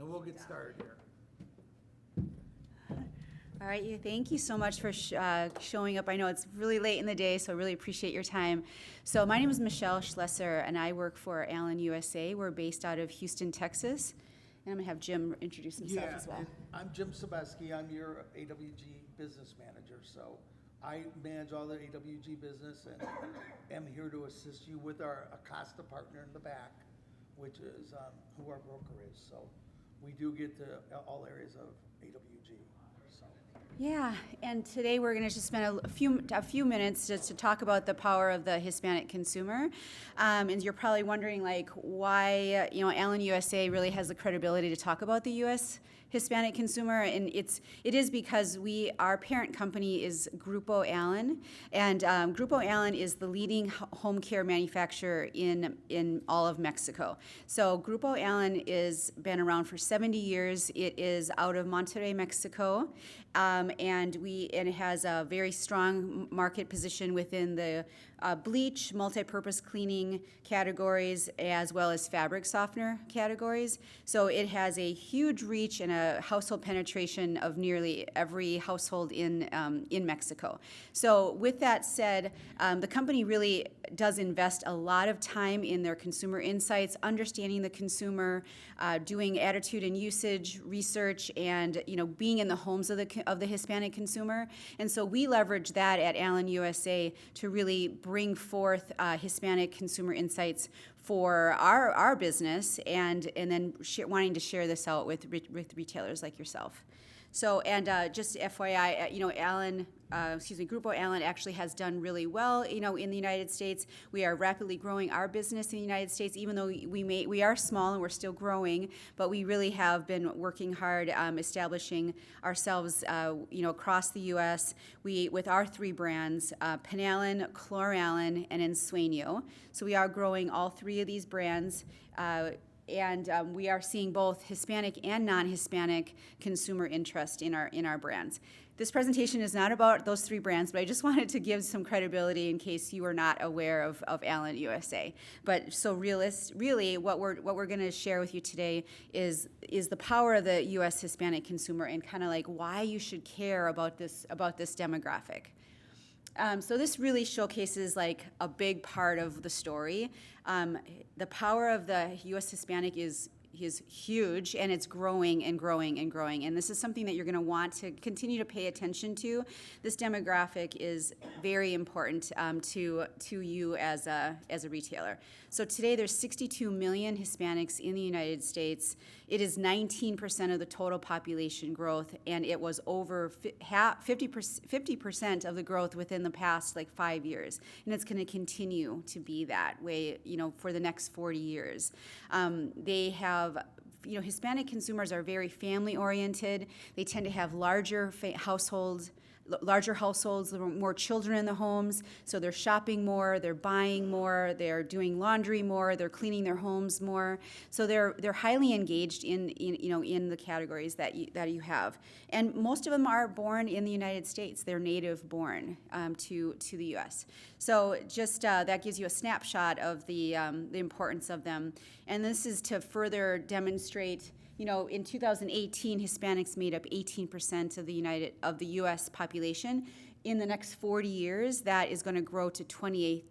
and we'll get started here. All right, thank you so much for showing up. I know it's really late in the day, so I really appreciate your time. So my name is Michelle Schlesser, and I work for Alen USA. We're based out of Houston, Texas. And I'm going to have Jim introduce himself as well. I'm Jim Sebeski. I'm your AWG business manager. So I manage all the AWG business and am here to assist you with our Acosta partner in the back, which is who our broker is. So we do get to all areas of AWG. Yeah, and today we're going to just spend a few minutes just to talk about the power of the Hispanic consumer. And you're probably wondering, like, why Alen USA really has the credibility to talk about the U.S. Hispanic consumer, and it is because our parent company is Grupo Alen, and Grupo Alen is the leading home care manufacturer in all of Mexico. So Grupo Alen is been around for 70 years. It is out of Monterrey, Mexico, and it has a very strong market position within the bleach, multi-purpose cleaning categories, as well as fabric softener categories. So it has a huge reach and a household penetration of nearly every household in Mexico. So with that said, the company really does invest a lot of time in their consumer insights, understanding the consumer, doing attitude and usage research, and being in the homes of the Hispanic consumer. And so we leverage that at Alen USA to really bring forth Hispanic consumer insights for our business, and then wanting to share this out with retailers like yourself. So, and just FYI, Grupo Alen actually has done really well, in the United States. We are rapidly growing our business in the United States, even though we are small and we're still growing, but we really have been working hard, establishing ourselves, across the U.S. With our three brands, Penalen, Chloralen, and Ensueño. So we are growing all three of these brands. And we are seeing both Hispanic and non-Hispanic consumer interest in our brands. This presentation is not about those three brands, but I just wanted to give some credibility in case you were not aware of Alen USA. But so really, what we're going to share with you today is the power of the U.S. Hispanic consumer, and kind of like why you should care about this demographic. So this really showcases like a big part of the story. The power of the U.S. Hispanic is huge, and it's growing and growing and growing. And this is something that you're going to want to continue to pay attention to. This demographic is very important to you as a retailer. So today there's 62 million Hispanics in the United States. It is 19% of the total population growth, and it was over 50% of the growth within the past 5 years. And it's going to continue to be that way, for the next 40 years. They have Hispanic consumers are very family oriented. They tend to have larger households, more children in the homes, so they're shopping more, they're buying more, they're doing laundry more, they're cleaning their homes more. So they're highly engaged in the categories that you have. And most of them are born in the United States. They're native born to the U.S. So just that gives you a snapshot of the importance of them. And this is to further demonstrate. In 2018, Hispanics made up 18% of the U.S. population. In the next 40 years, that is going to grow to 28%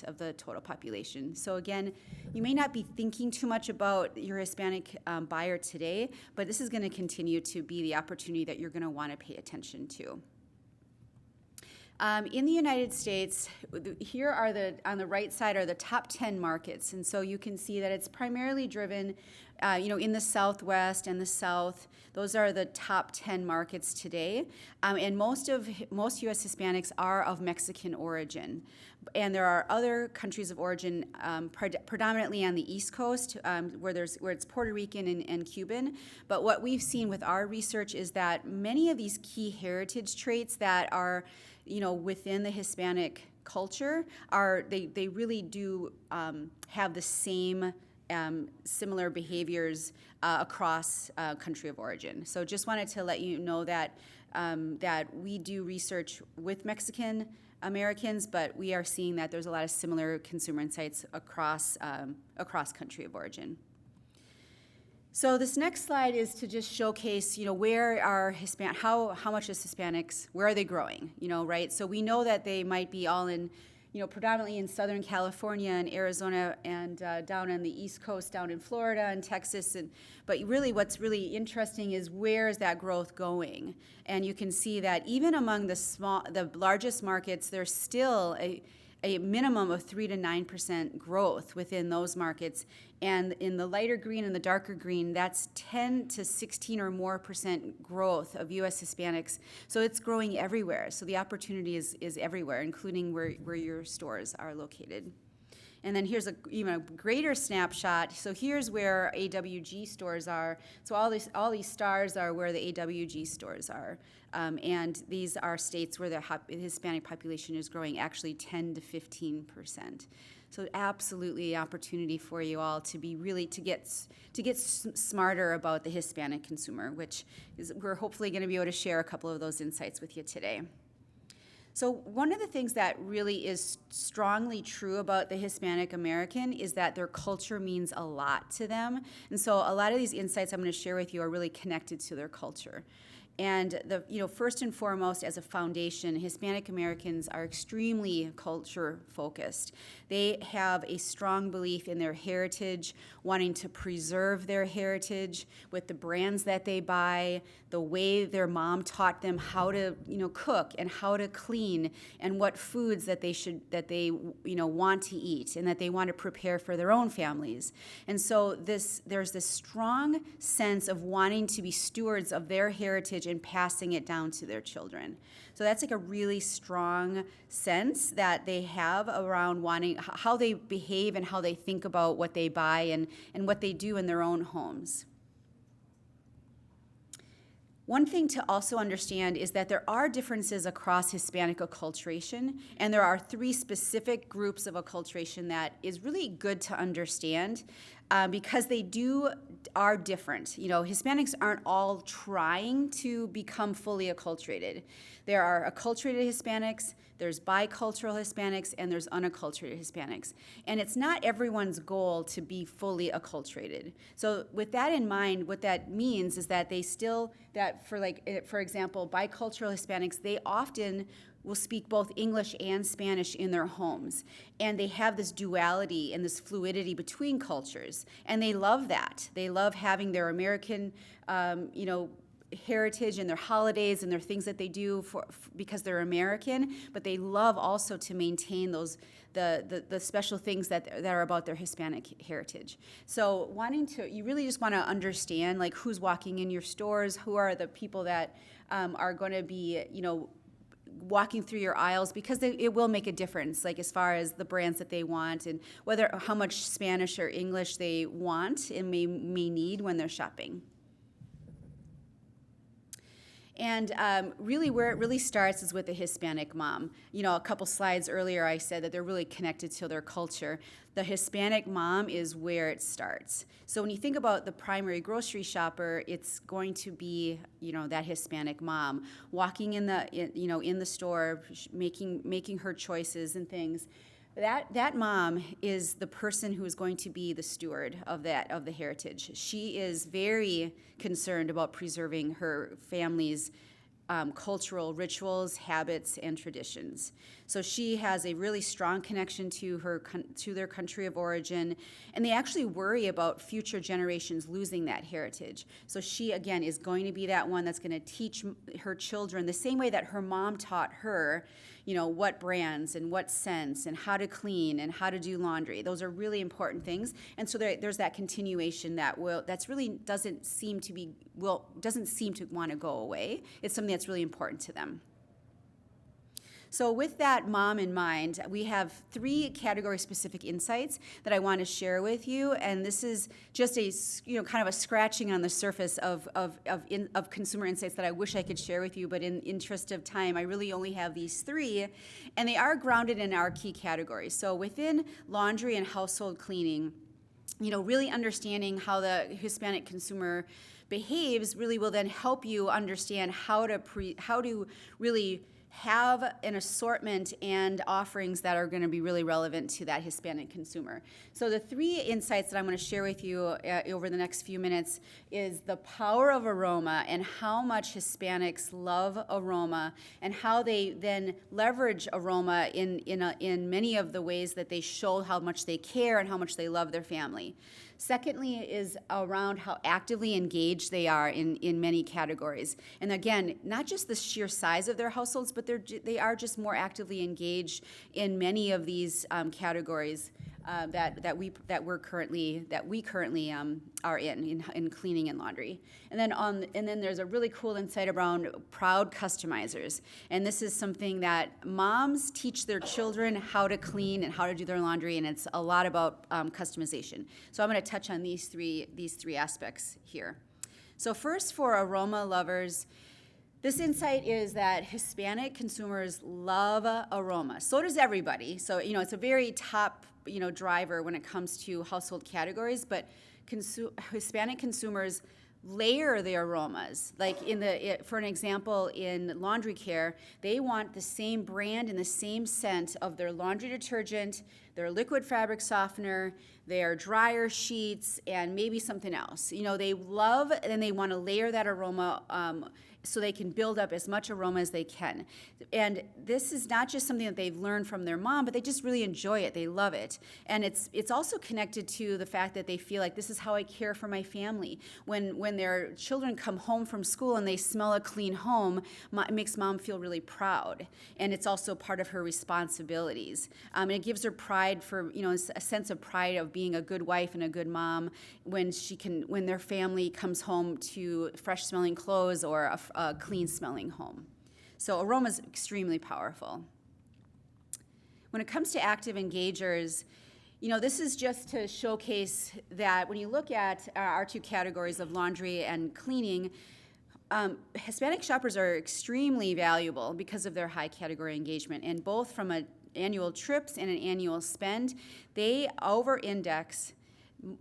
of the total population. So again, you may not be thinking too much about your Hispanic buyer today, but this is going to continue to be the opportunity that you're going to want to pay attention to. In the United States, here are on the right side are the top 10 markets, and so you can see that it's primarily driven, in the Southwest and the South. Those are the top 10 markets today, and most U.S. Hispanics are of Mexican origin, and there are other countries of origin, predominantly on the East Coast, where it's Puerto Rican and Cuban. But what we've seen with our research is that many of these key heritage traits that are within the Hispanic culture they really do have the same similar behaviors across country of origin. So just wanted to let you know that we do research with Mexican Americans, but we are seeing that there's a lot of similar consumer insights across country of origin. So this next slide is to just showcase, where are how much is Hispanics, where are they growing, right? So we know that they might be all in, predominantly in Southern California and Arizona and down on the East Coast, down in Florida and Texas. But really what's really interesting is where is that growth going? And you can see that even among the largest markets, there's still a minimum of 3 to 9% growth within those markets. And in the lighter green and the darker green, that's 10 to 16 or more % growth of U.S. Hispanics. So it's growing everywhere. So the opportunity is everywhere, including where your stores are located. And then here's a even a greater snapshot. So here's where AWG stores are. So all these stars are where the AWG stores are. And these are states where the Hispanic population is growing actually 10 to 15%. So absolutely opportunity for you all to be really to get smarter about the Hispanic consumer, which is we're hopefully going to be able to share a couple of those insights with you today. So one of the things that really is strongly true about the Hispanic American is that their culture means a lot to them. And so a lot of these insights I'm going to share with you are really connected to their culture. And first and foremost, as a foundation, Hispanic Americans are extremely culture focused. They have a strong belief in their heritage, wanting to preserve their heritage with the brands that they buy, the way their mom taught them how to, cook and how to clean, and what foods that they want to eat and that they want to prepare for their own families. And so there's this strong sense of wanting to be stewards of their heritage and passing it down to their children. So that's like a really strong sense that they have around wanting how they behave and how they think about what they buy and what they do in their own homes. One thing to also understand is that there are differences across Hispanic acculturation, and there are 3 specific groups of acculturation that is really good to understand because they are different. Hispanics aren't all trying to become fully acculturated. There are acculturated Hispanics, there's bicultural Hispanics, and there's unacculturated Hispanics. And it's not everyone's goal to be fully acculturated. So with that in mind, what that means is that for example, bicultural Hispanics, they often will speak both English and Spanish in their homes. And they have this duality and this fluidity between cultures. And they love that. They love having their American, heritage and their holidays and their things that they do because they're American, but they love also to maintain the special things that are about their Hispanic heritage. So you really just want to understand who's walking in your stores, who are the people that are going to be, walking through your aisles, because it will make a difference, as far as the brands that they want and how much Spanish or English they want and may need when they're shopping. And really where it really starts is with the Hispanic mom. A couple slides earlier I said that they're really connected to their culture. The Hispanic mom is where it starts. So when you think about the primary grocery shopper, it's going to be, that Hispanic mom walking in the store, making her choices and things. That mom is the person who is going to be the steward of the heritage. She is very concerned about preserving her family's cultural rituals, habits, and traditions. So she has a really strong connection to their country of origin, and they actually worry about future generations losing that heritage. So she, again, is going to be that one that's going to teach her children the same way that her mom taught her, what brands and what scents and how to clean and how to do laundry. Those are really important things. And so there's that continuation that's really doesn't seem to want to go away. It's something that's really important to them. So with that mom in mind, we have 3 category-specific insights that I want to share with you, and this is just a kind of a scratching on the surface of consumer insights that I wish I could share with you, but in interest of time, I really only have these 3, and they are grounded in our key categories. So within laundry and household cleaning, really understanding how the Hispanic consumer behaves really will then help you understand how to really have an assortment and offerings that are going to be really relevant to that Hispanic consumer. So the 3 insights that I'm going to share with you over the next few minutes is the power of aroma and how much Hispanics love aroma and how they then leverage aroma in many of the ways that they show how much they care and how much they love their family. Secondly is around how actively engaged they are in many categories. And again, not just the sheer size of their households, but they are just more actively engaged in many of these categories that we currently are in cleaning and laundry. And then there's a really cool insight around proud customizers. And this is something that moms teach their children how to clean and how to do their laundry, and it's a lot about customization. So I'm going to touch on these three aspects here. So first, for aroma lovers, this insight is that Hispanic consumers love aroma. So does everybody. So, it's a very top, driver when it comes to household categories, but Hispanic consumers layer their aromas. Like for an example, in laundry care, they want the same brand and the same scent of their laundry detergent, their liquid fabric softener, their dryer sheets, and maybe something else. They love and they want to layer that aroma so they can build up as much aroma as they can. And this is not just something that they've learned from their mom, but they just really enjoy it. They love it. And it's also connected to the fact that they feel like this is how I care for my family. When their children come home from school and they smell a clean home, it makes mom feel really proud. And it's also part of her responsibilities. And it gives her pride for, a sense of pride of being a good wife and a good mom when their family comes home to fresh smelling clothes or a clean smelling home. So aroma is extremely powerful. When it comes to active engagers, this is just to showcase that when you look at our 2 categories of laundry and cleaning, Hispanic shoppers are extremely valuable because of their high category engagement, and both from an annual trips and an annual spend, they over-index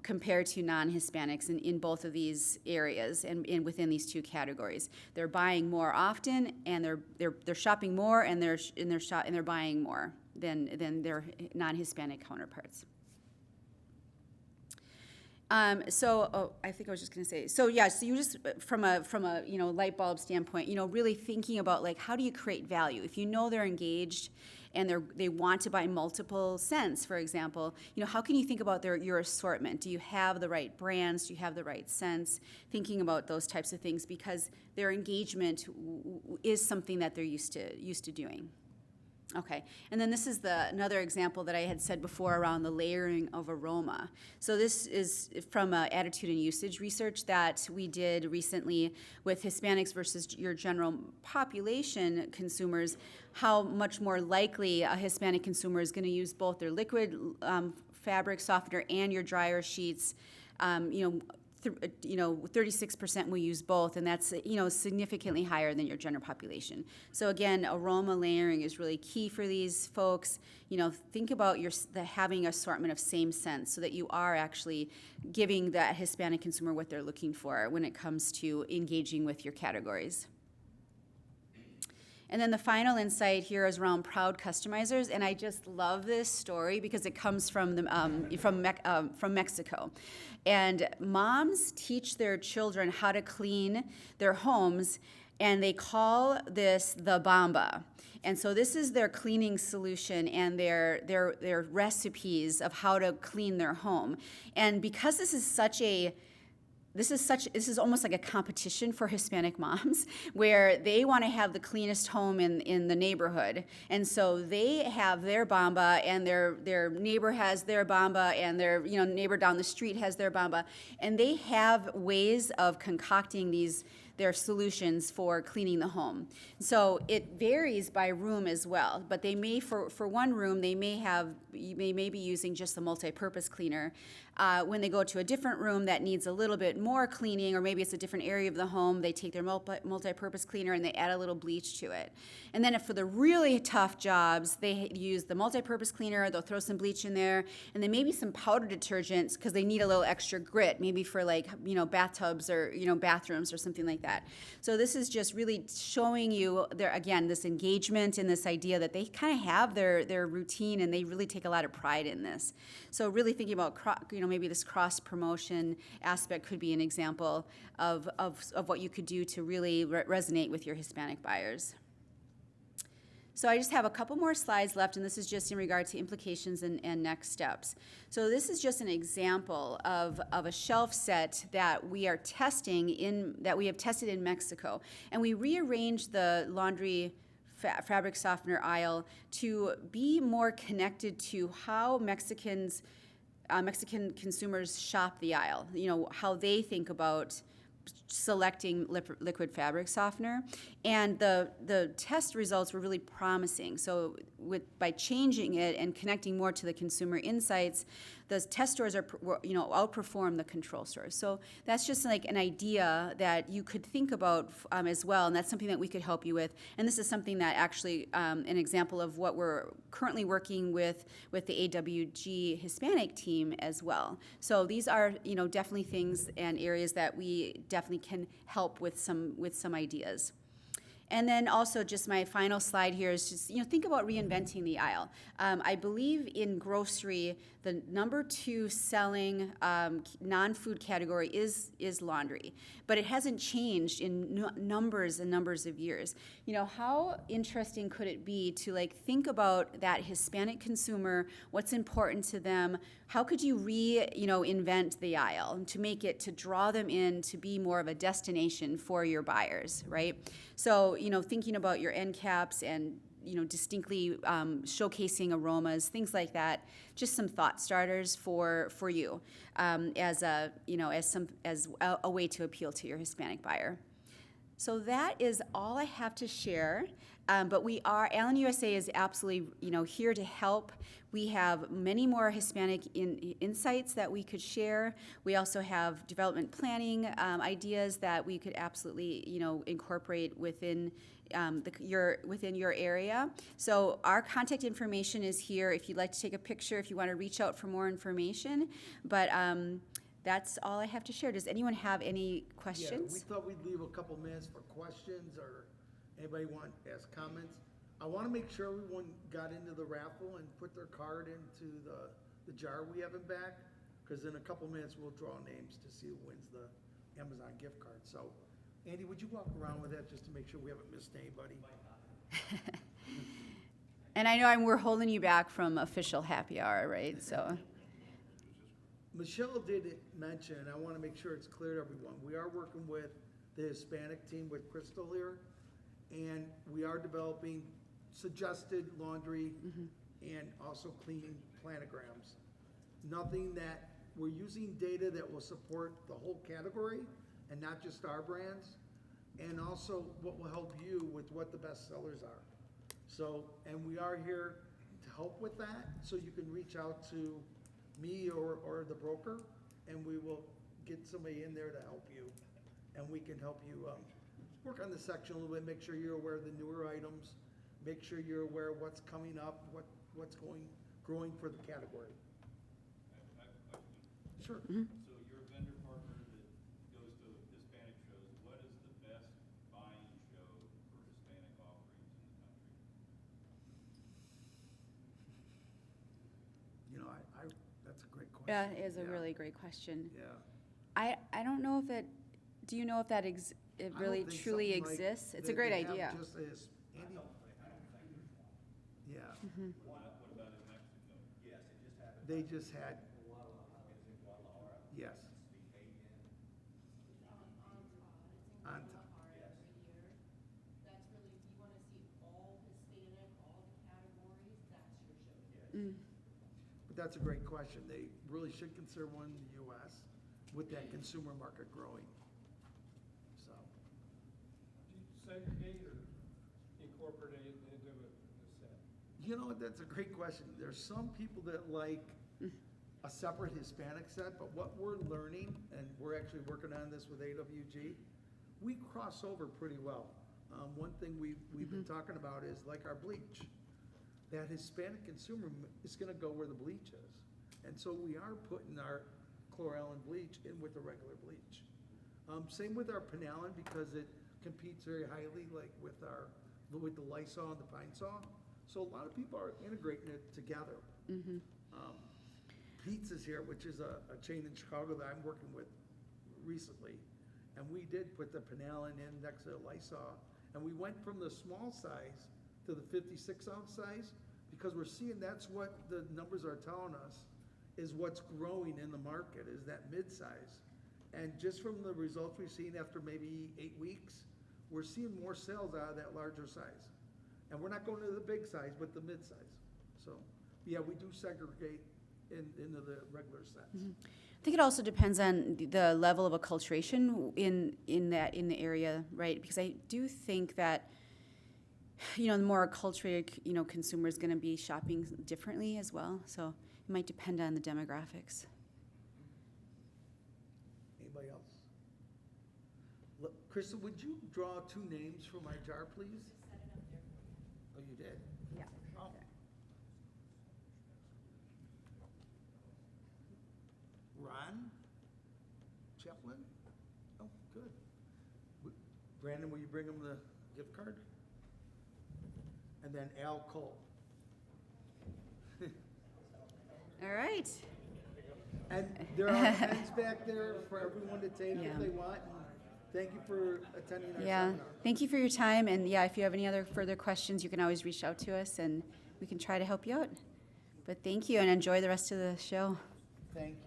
compared to non-Hispanics in both of these areas and within these 2 categories. They're buying more often, and they're shopping more, and they're buying more than their non-Hispanic counterparts. I think I was just going to say. So you just from a light bulb standpoint, really thinking about like how do you create value if they're engaged and they want to buy multiple scents, for example. How can you think about your assortment? Do you have the right brands? Do you have the right scents? Thinking about those types of things because their engagement is something that they're used to doing. Okay, and then this is another example that I had said before around the layering of aroma. So this is from attitude and usage research that we did recently with Hispanics versus your general population consumers, how much more likely a Hispanic consumer is going to use both their liquid fabric softener and your dryer sheets. 36% will use both, and that's significantly higher than your general population. So again, aroma layering is really key for these folks. Think about having an assortment of same scents so that you are actually giving that Hispanic consumer what they're looking for when it comes to engaging with your categories. And then the final insight here is around proud customizers, and I just love this story because it comes from Mexico. And moms teach their children how to clean their homes, and they call this the Bamba. And so this is their cleaning solution and their recipes of how to clean their home. And because this is almost like a competition for Hispanic moms where they want to have the cleanest home in the neighborhood. And so they have their Bamba, and their neighbor has their Bamba, and their neighbor down the street has their Bamba. And they have ways of concocting their solutions for cleaning the home. So it varies by room as well, but they may, for one room, they may be using just the multi-purpose cleaner. When they go to a different room that needs a little bit more cleaning, or maybe it's a different area of the home, they take their multi-purpose cleaner and they add a little bleach to it. And then if for the really tough jobs, they use the multi-purpose cleaner, they'll throw some bleach in there, and then maybe some powder detergents because they need a little extra grit, maybe for like, bathtubs or, bathrooms or something like that. So this is just really showing you there, again, this engagement and this idea that they kind of have their routine and they really take a lot of pride in this. So really thinking about, maybe this cross-promotion aspect could be an example of what you could do to really resonate with your Hispanic buyers. So I just have a couple more slides left, and this is just in regard to implications and next steps. So this is just an example of a shelf set that we are testing that we have tested in Mexico. And we rearranged the laundry fabric softener aisle to be more connected to how Mexican consumers shop the aisle, how they think about selecting liquid fabric softener, and the test results were really promising. So by changing it and connecting more to the consumer insights, the test stores outperform the control stores. So that's just like an idea that you could think about as well, and that's something that we could help you with. And this is something that actually an example of what we're currently working with the AWG Hispanic team as well. So these are definitely things and areas that we definitely can help with some ideas. And then also just my final slide here is just, think about reinventing the aisle. I believe in grocery, the number 2 selling non-food category is laundry, but it hasn't changed in numbers and numbers of years. How interesting could it be to think about that Hispanic consumer, what's important to them? How could you invent the aisle to draw them in to be more of a destination for your buyers, right? So, thinking about your end caps and, distinctly showcasing aromas, things like that, just some thought starters for you as a way to appeal to your Hispanic buyer. So that is all I have to share. But Alen USA is absolutely, here to help. We have many more Hispanic insights that we could share. We also have development planning ideas that we could absolutely, incorporate within your area. So our contact information is here if you'd like to take a picture, if you want to reach out for more information. But that's all I have to share. Does anyone have any questions? Yeah, we thought we'd leave a couple minutes for questions, or anybody want to ask comments. I want to make sure everyone got into the raffle and put their card into the jar we have in back, because in a couple minutes we'll draw names to see who wins the Amazon gift card. So, Andy, would you walk around with that just to make sure we haven't missed anybody? And I know we're holding you back from official happy hour, right? So. Michelle did mention, and I want to make sure it's clear to everyone, we are working with the Hispanic team with Crystal here, and we are developing suggested laundry and also cleaning planograms. Nothing that, we're using data that will support the whole category and not just our brands, and also what will help you with what the best sellers are. So, and we are here to help with that, so you can reach out to me or the broker, and we will get somebody in there to help you, and we can help you work on the section a little bit, make sure you're aware of the newer items, make sure you're aware of what's coming up, what's growing for the category. Sure. So you're a vendor partner that goes to Hispanic shows. What is the best buying show for Hispanic offerings in the country? That's a great question. That is a really great question. Yeah. I don't know if do you know if that it I really don't think truly something like exists? It's a that great they have idea. just as Andy. Yeah. What about in Mexico? Yes, it just happened. They just had, yes. On top. That's really, if you wanna see all Hispanic, all the categories, that's your show. But that's a great question. They really should consider one in the US with that consumer market growing. So, Do you segregate or incorporate it into the set? that's a great question. There's some people that like a separate Hispanic set, but what we're learning, and we're actually working on this with AWG, we cross over pretty well. One thing we've been talking about is like our bleach. That Hispanic consumer is gonna go where the bleach is. And so we are putting our chloralin bleach in with the regular bleach. Same with our Penalin, because it competes very highly, like with the Lysol and the Pine Sol. So a lot of people are integrating it together. Pete's is here, which is a chain in Chicago that I'm working with recently. And we did put the Penalin in next to the Lysol. And we went from the small size to the 56-ounce size, because we're seeing that's what the numbers are telling us is what's growing in the market, is that mid-size. And just from the results we've seen after maybe 8 weeks, we're seeing more sales out of that larger size. And we're not going to the big size, but the mid-size. So, yeah, we do segregate into the regular sets. I think it also depends on the level of acculturation in the area, right? Because I do think that, the more acculturated, consumer is going to be shopping differently as well. So it might depend on the demographics. Anybody else? Look, Krista, would you draw 2 names for my jar, please? Set it up there for you. Oh, you did? Yeah. Oh. Ron Chaplin? Oh, good. Brandon, will you bring him the gift card? And then Al Cole. All right. And there are pens back there for everyone to take Yeah. if they want. And thank you for attending our Yeah. seminar. Thank you for your time. And yeah, if you have any other further questions, you can always reach out to us and we can try to help you out. But thank you and enjoy the rest of the show. Thank you.